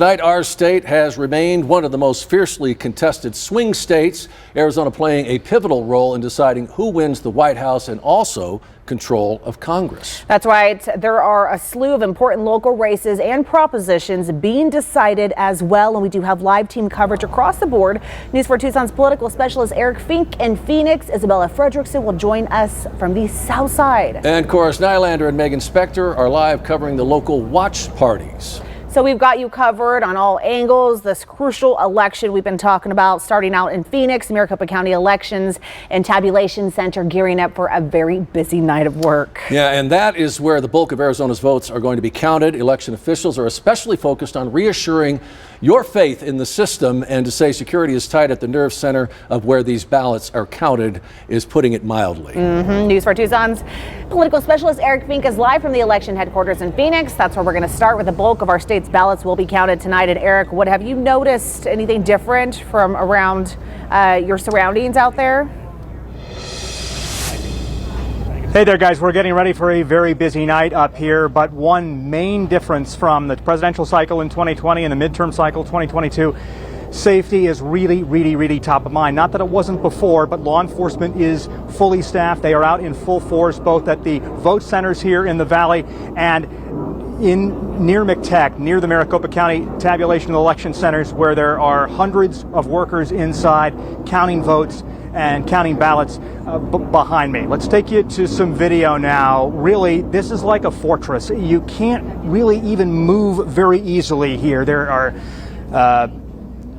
Tonight, our state has remained one of the most fiercely contested swing states. Arizona playing a pivotal role in deciding who wins the White House and also control of Congress. That's right. There are a slew of important local races and propositions being decided as well. And we do have live team coverage across the board. News 4 Tucson's political specialist Eric Fink in Phoenix. Isabella Fredrickson will join us from the south side. And Chorus Nylander and Megan Spector are live covering the local watch parties. So we've got you covered on all angles. This crucial election we've been talking about starting out in Phoenix, Maricopa County Elections and Tabulation Center gearing up for a very busy night of work. Yeah, and that is where the bulk of Arizona's votes are going to be counted. Election officials are especially focused on reassuring your faith in the system, and to say security is tight at the nerve center of where these ballots are counted is putting it mildly. News 4 Tucson's political specialist Eric Fink is live from the election headquarters in Phoenix. That's where we're going to start with the bulk of our state's ballots will be counted tonight. And Eric, what have you noticed? Anything different from around your surroundings out there? Hey there, guys. We're getting ready for a very busy night up here, but one main difference from the presidential cycle in 2020 and the midterm cycle 2022, safety is really top of mind. Not that it wasn't before, but law enforcement is fully staffed. They are out in full force, both at the vote centers here in the Valley and near McTech, near the Maricopa County Tabulation Election Centers, where there are hundreds of workers inside counting votes and counting ballots behind me. Let's take you to some video now. Really, this is like a fortress. You can't really even move very easily here. There are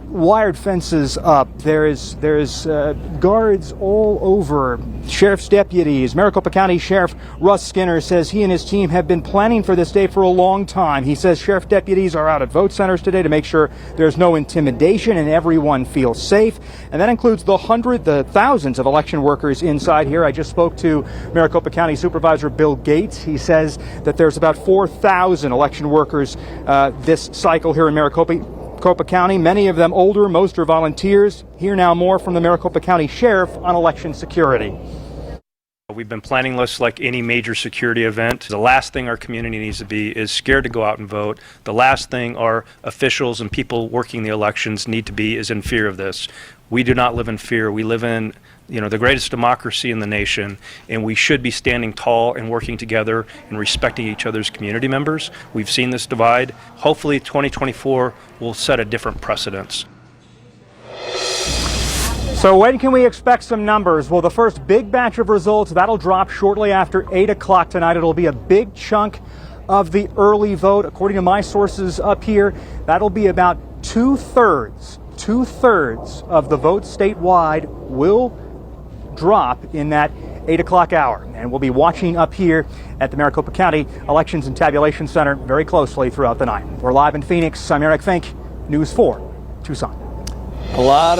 wired fences up. There's guards all over. Sheriff's deputies. Maricopa County Sheriff Russ Skinner says he and his team have been planning for this day for a long time. He says sheriff deputies are out at vote centers today to make sure there's no intimidation and everyone feels safe. And that includes the thousands of election workers inside here. I just spoke to Maricopa County Supervisor Bill Gates. He says that there's about 4,000 election workers this cycle here in Maricopa County, many of them older, most are volunteers. Hear now more from the Maricopa County Sheriff on election security. We've been planning this like any major security event. The last thing our community needs to be is scared to go out and vote. The last thing our officials and people working the elections need to be is in fear of this. We do not live in fear. We live in, the greatest democracy in the nation, and we should be standing tall and working together and respecting each other's community members. We've seen this divide. Hopefully 2024 will set a different precedence. So when can we expect some numbers? Well, the first big batch of results, that'll drop shortly after 8 o'clock tonight. It'll be a big chunk of the early vote. According to my sources up here, that'll be about two-thirds of the votes statewide will drop in that 8 o'clock hour. And we'll be watching up here at the Maricopa County Elections and Tabulation Center very closely throughout the night. We're live in Phoenix. I'm Eric Fink, News 4 Tucson. A lot of